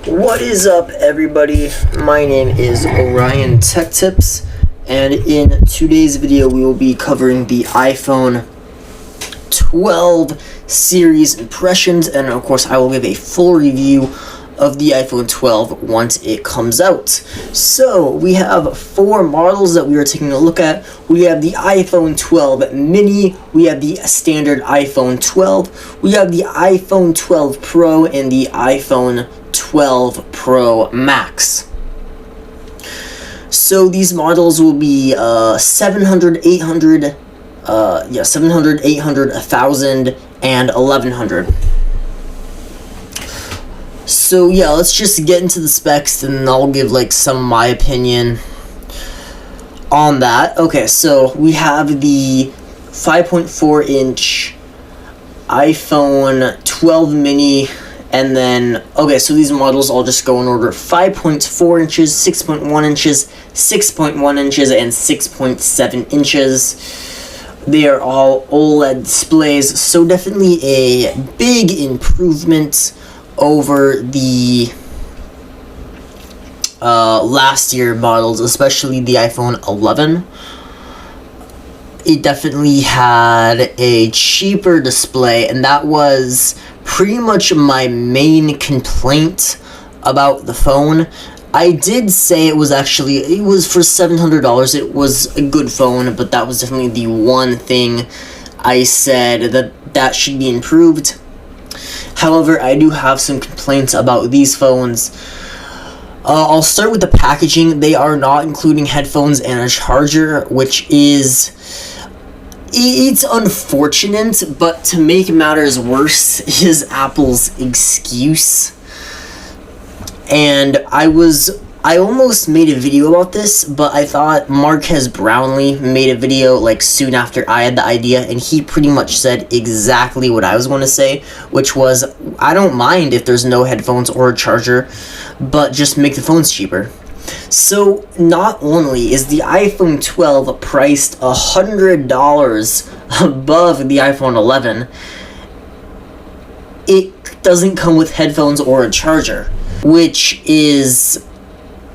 What is up, everybody? My name is Orion Tech Tips, and in today's video we will be covering the iPhone 12 series impressions, and of course I will give a full review of the iPhone 12 once it comes out. So we have four models that we are taking a look at. We have the iPhone 12 mini, we have the standard iPhone 12, we have the iPhone 12 Pro, and the iPhone 12 Pro Max. So these models will be 700, 800, 700, 800, 1000, and 1100. So yeah, let's just get into the specs and I'll give like some of my opinion on that. Okay, so we have the 5.4 inch iPhone 12 mini, and then, okay, so these models I'll just go in order: 5.4 inches, 6.1 inches, 6.1 inches, and 6.7 inches. They are all OLED displays, so definitely a big improvement over the last year models, especially the iPhone 11. It definitely had a cheaper display, and that was pretty much my main complaint about the phone. I did say it was for $700, it was a good phone, but that was definitely the one thing I said that should be improved. However, I do have some complaints about these phones. I'll start with the packaging. They are not including headphones and a charger, which it's unfortunate, but to make matters worse is Apple's excuse. And I almost made a video about this, but I thought Marques Brownlee made a video like soon after I had the idea, and he pretty much said exactly what I was going to say, which was, I don't mind if there's no headphones or a charger, but just make the phones cheaper. So not only is the iPhone 12 priced $100 above the iPhone 11, it doesn't come with headphones or a charger, which is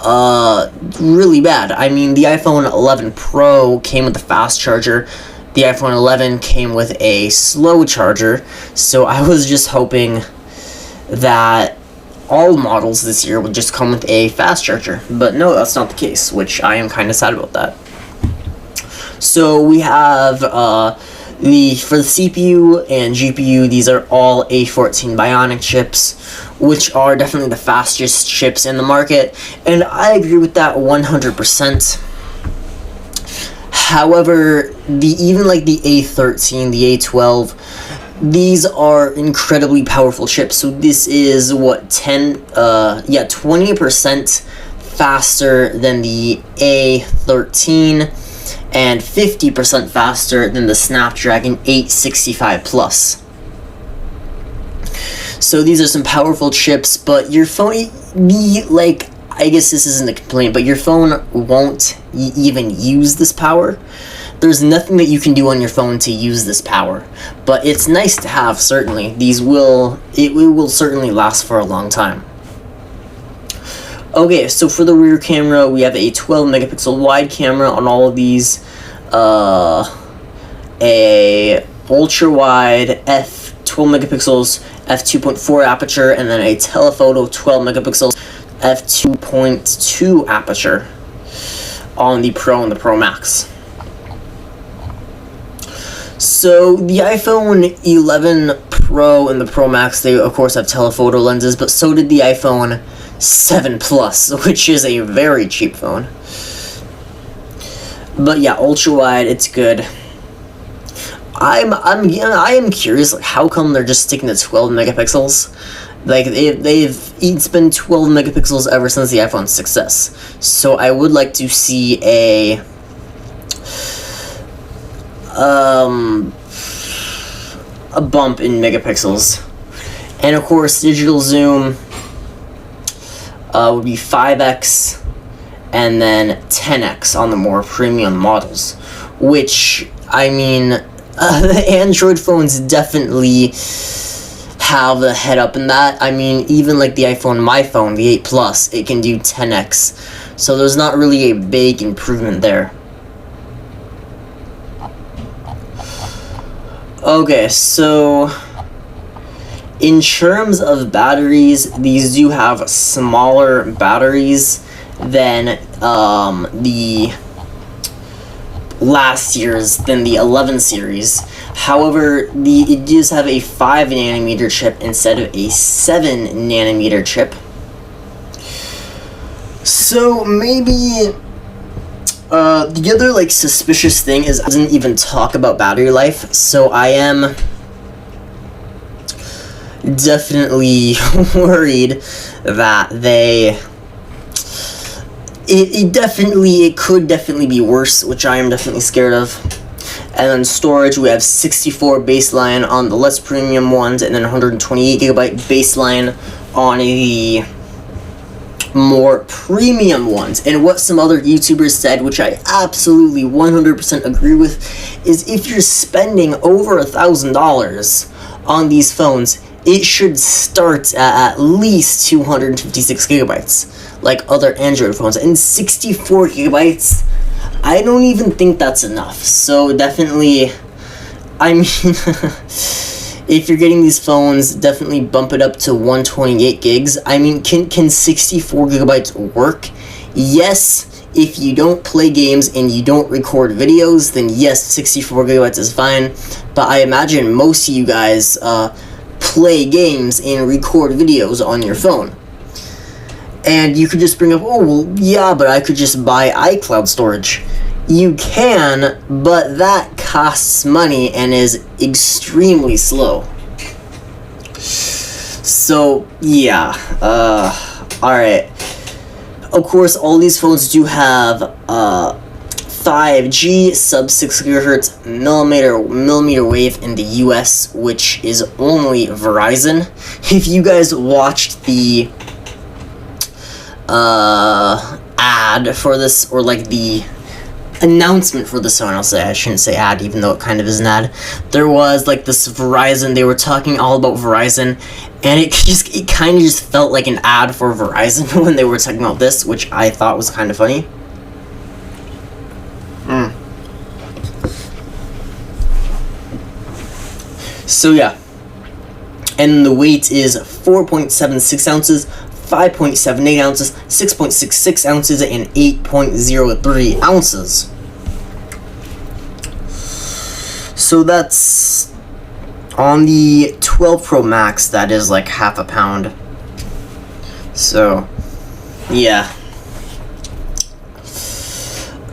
really bad. I mean, the iPhone 11 Pro came with a fast charger. The iPhone 11 came with a slow charger. So I was just hoping that all models this year would just come with a fast charger. But no, that's not the case, which I am kind of sad about that. So we have for the CPU and GPU, these are all A14 Bionic chips, which are definitely the fastest chips in the market, and I agree with that 100%. However, even like the A13, the A12, these are incredibly powerful chips. So this is 20% faster than the A13 and 50% faster than the Snapdragon 865 Plus. So these are some powerful chips, but your phone, I guess this isn't a complaint, but your phone won't even use this power. There's nothing that you can do on your phone to use this power, but it's nice to have, certainly. It will certainly last for a long time. Okay, so for the rear camera, we have a 12 megapixel wide camera on all of these, a ultra wide f12 megapixels, f2.4 aperture, and then a telephoto 12 megapixels, f2.2 aperture on the Pro and the Pro Max. So the iPhone 11 Pro and the Pro Max, they of course have telephoto lenses, but so did the iPhone 7 Plus, which is a very cheap phone. But yeah, ultra wide, it's good. I am curious, like, how come they're just sticking to 12 megapixels? Like, it's been 12 megapixels ever since the iPhone's success. So I would like to see a bump in megapixels. And of course, digital zoom would be 5x and then 10x on the more premium models, which, I mean, the Android phones definitely have the head up in that. I mean, even like the iPhone, my phone, the 8 Plus, it can do 10x. So there's not really a big improvement there. Okay, so in terms of batteries, these do have smaller batteries than the last year's, than the 11 series. However, it does have a 5 nanometer chip instead of a 7 nanometer chip. So maybe the other like suspicious thing is I didn't even talk about battery life, so I am definitely worried that it could definitely be worse, which I am definitely scared of. And then storage, we have 64 baseline on the less premium ones, and then 128 gigabyte baseline on the more premium ones. And what some other YouTubers said, which I absolutely 100% agree with, is if you're spending over $1,000 on these phones, it should start at least 256 gigabytes, like other Android phones. And 64 gigabytes, I don't even think that's enough. So definitely, I mean, if you're getting these phones, definitely bump it up to 128 gigs. I mean, can 64 gigabytes work? Yes, if you don't play games and you don't record videos, then yes, 64 gigabytes is fine. But I imagine most of you guys play games and record videos on your phone. And you could just bring up, oh, well, yeah, but I could just buy iCloud storage. You can, but that costs money and is extremely slow. So, yeah, alright. Of course, all these phones do have 5G, sub 6 gigahertz, millimeter wave in the US, which is only Verizon. If you guys watched the ad for this, or like the announcement for this phone, I shouldn't say ad, even though it kind of is an ad. There was like this Verizon, they were talking all about Verizon, and it kind of just felt like an ad for Verizon when they were talking about this, which I thought was kind of funny. So yeah, and the weight is 4.76 ounces, 5.78 ounces, 6.66 ounces, and 8.03 ounces. So that's on the 12 Pro Max, that is like half a pound. So, yeah.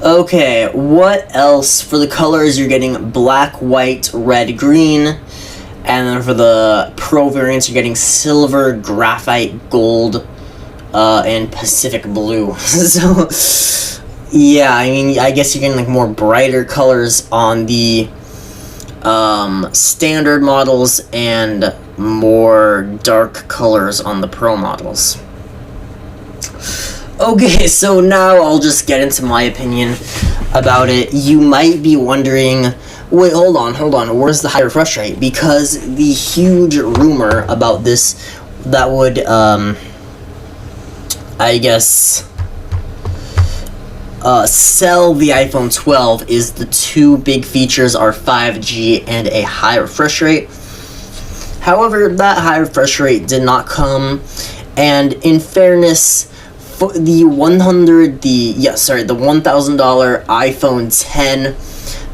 Okay, what else? For the colors, you're getting black, white, red, green. And then for the Pro variants, you're getting silver, graphite, gold, and Pacific blue. So, yeah, I mean, I guess you're getting like more brighter colors on the standard models and more dark colors on the Pro models. Okay, so now I'll just get into my opinion about it. You might be wondering, wait, hold on, where's the high refresh rate? Because the huge rumor about this that would, I guess, sell the iPhone 12 is the two big features are 5G and a high refresh rate. However, that high refresh rate did not come, and in fairness, for the $1,000 iPhone 10,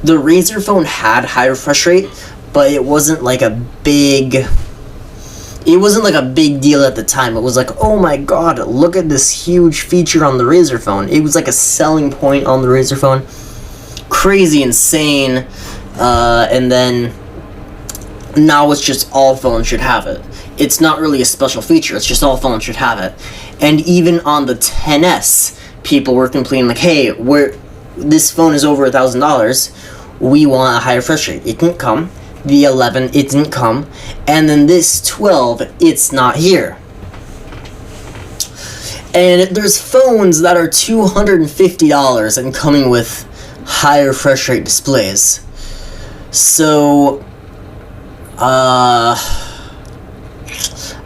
the Razer phone had high refresh rate, but it wasn't like a big deal at the time. It was like, oh my god, look at this huge feature on the Razer phone. It was like a selling point on the Razer phone. Crazy, insane. And then now it's just all phones should have it. It's not really a special feature, it's just all phones should have it. And even on the 10S, people were complaining like, hey, this phone is over $1,000, we want a higher refresh rate. It didn't come. The 11, it didn't come. And then this 12, it's not here. And there's phones that are $250 and coming with high refresh rate displays. So,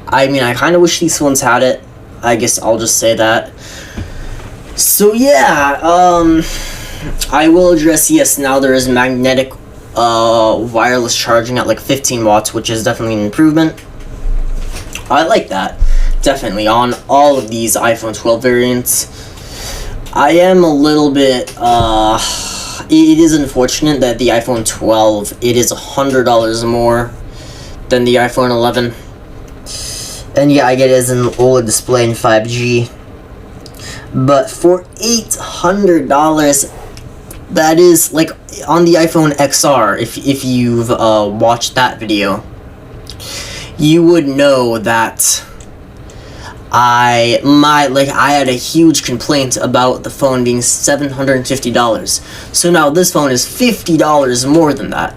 I mean, I kind of wish these phones had it. I guess I'll just say that. So yeah, I will address, yes, now there is magnetic wireless charging at like 15 watts, which is definitely an improvement. I like that, definitely, on all of these iPhone 12 variants. I am a little bit, it is unfortunate that the iPhone 12, it is $100 more than the iPhone 11. And yeah, I get it as an OLED display in 5G. But for $800, that is, like, on the iPhone XR, if you've watched that video, you would know that I had a huge complaint about the phone being $750. So now this phone is $50 more than that.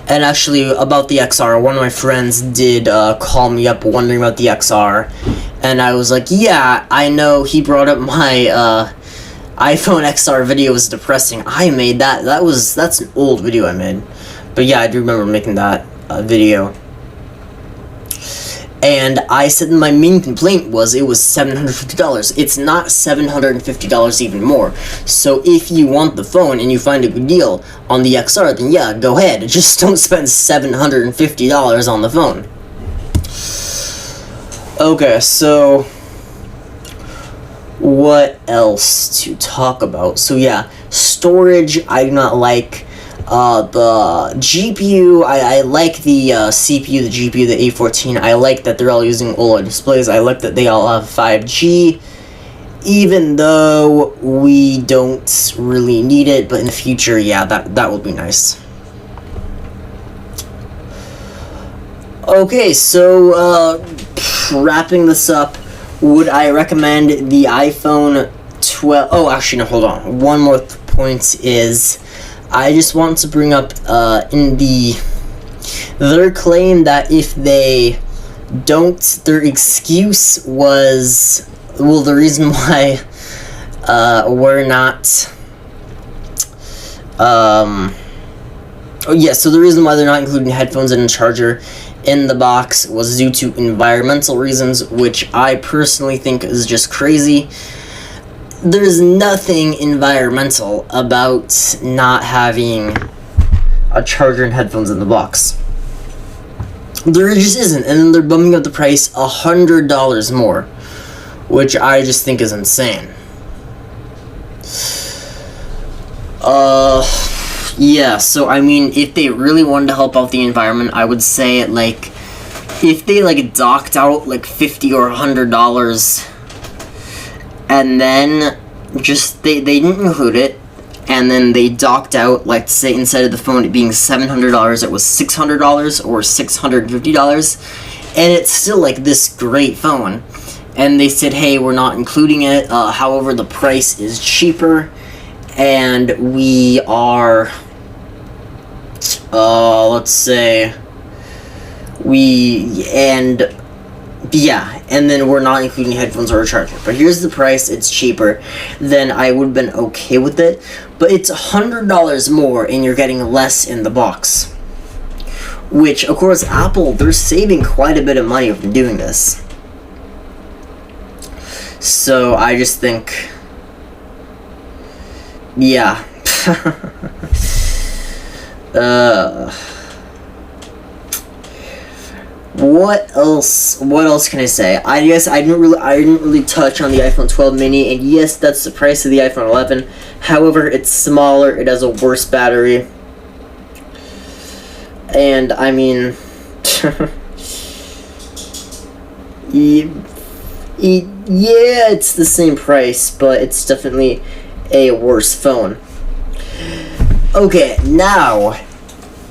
And actually, about the XR, one of my friends did call me up wondering about the XR, and I was like, yeah, I know, he brought up my iPhone XR video was depressing. I made that. That's an old video I made. But yeah, I do remember making that video. And I said my main complaint was it was $750. It's not $750 even more. So if you want the phone and you find a good deal on the XR, then yeah, go ahead. Just don't spend $750 on the phone. Okay, so what else to talk about? So yeah, storage, I do not like. The GPU, I like the CPU, the GPU, the A14. I like that they're all using OLED displays. I like that they all have 5G, even though we don't really need it, but in the future, yeah, that would be nice. Okay, so, wrapping this up, would I recommend the iPhone 12? Oh, actually, no, hold on. One more point is, I just want to bring up their claim that if they don't, their excuse was, well, the reason why we're not, so the reason why they're not including headphones and a charger in the box was due to environmental reasons, which I personally think is just crazy. There's nothing environmental about not having a charger and headphones in the box. There just isn't, and then they're bumping up the price $100 more, which I just think is insane. Yeah, so I mean, if they really wanted to help out the environment, I would say, like, if they, like, docked out, like, $50 or $100, and then just, they didn't include it, and then they docked out, like, say, instead of the phone it being $700, it was $600 or $650, and it's still, like, this great phone, and they said, hey, we're not including it, however, the price is cheaper, and we are, let's say, and then we're not including headphones or a charger. But here's the price, it's cheaper, then I would have been okay with it. But it's $100 more and you're getting less in the box. Which, of course, Apple, they're saving quite a bit of money from doing this. So, I just think, yeah. What else can I say? I guess I didn't really touch on the iPhone 12 mini, and yes, that's the price of the iPhone 11. However, it's smaller, it has a worse battery. And I mean, yeah, it's the same price, but it's definitely a worse phone. Okay, now,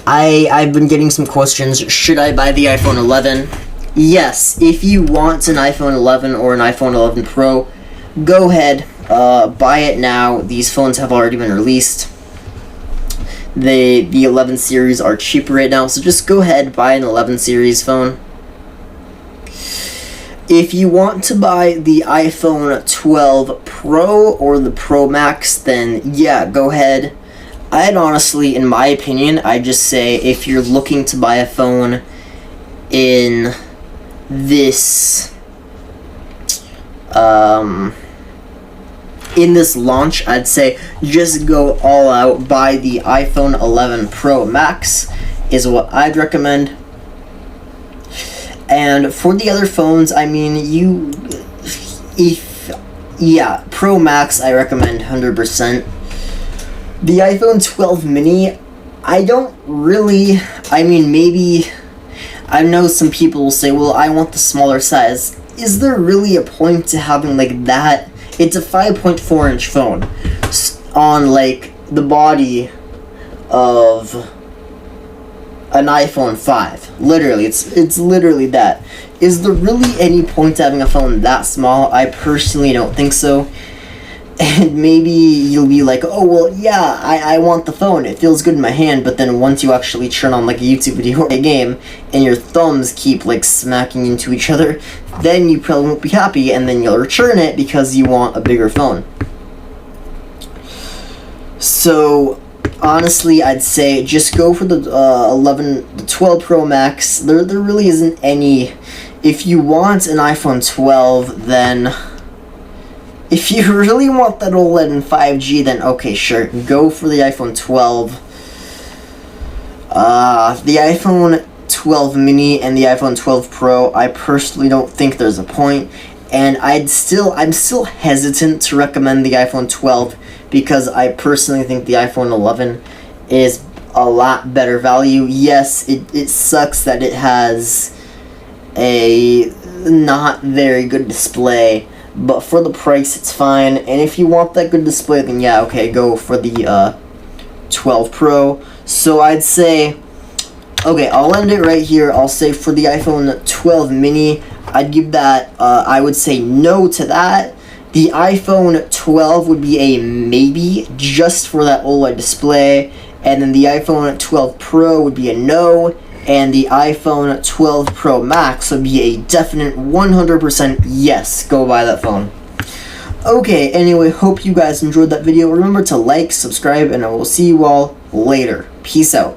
I've been getting some questions. Should I buy the iPhone 11? Yes, if you want an iPhone 11 or an iPhone 11 Pro, go ahead, buy it now. These phones have already been released. The 11 series are cheaper right now, so just go ahead, buy an 11 series phone. If you want to buy the iPhone 12 Pro or the Pro Max, then yeah, go ahead. I'd honestly, in my opinion, I'd just say if you're looking to buy a phone in this in this launch, I'd say just go all out. Buy the iPhone 11 Pro Max is what I'd recommend. And for the other phones, I mean, Pro Max I recommend 100%. The iPhone 12 mini, I don't really, I mean, maybe, I know some people will say, well, I want the smaller size. Is there really a point to having like that? It's a 5.4 inch phone on like the body of an iPhone 5. Literally, it's literally that. Is there really any point to having a phone that small? I personally don't think so. And maybe you'll be like, oh, well, yeah, I want the phone. It feels good in my hand. But then once you actually turn on, like, a YouTube video or a game, and your thumbs keep, like, smacking into each other, then you probably won't be happy, and then you'll return it because you want a bigger phone. So, honestly, I'd say just go for the 12 Pro Max. There really isn't any. If you want an iPhone 12, then if you really want that OLED and 5G, then okay, sure, go for the iPhone 12. The iPhone 12 mini and the iPhone 12 Pro, I personally don't think there's a point, and I'm still hesitant to recommend the iPhone 12 because I personally think the iPhone 11 is a lot better value. Yes, it sucks that it has a not very good display, but for the price it's fine. And if you want that good display, then yeah, okay, go for the 12 Pro. So I'd say, okay, I'll end it right here. I'll say for the iPhone 12 mini, I'd give that, I would say no to that. The iPhone 12 would be a maybe just for that OLED display, and then the iPhone 12 Pro would be a no, and the iPhone 12 Pro Max would be a definite 100% yes, go buy that phone. Okay, anyway, hope you guys enjoyed that video. Remember to like, subscribe, and I will see you all later. Peace out.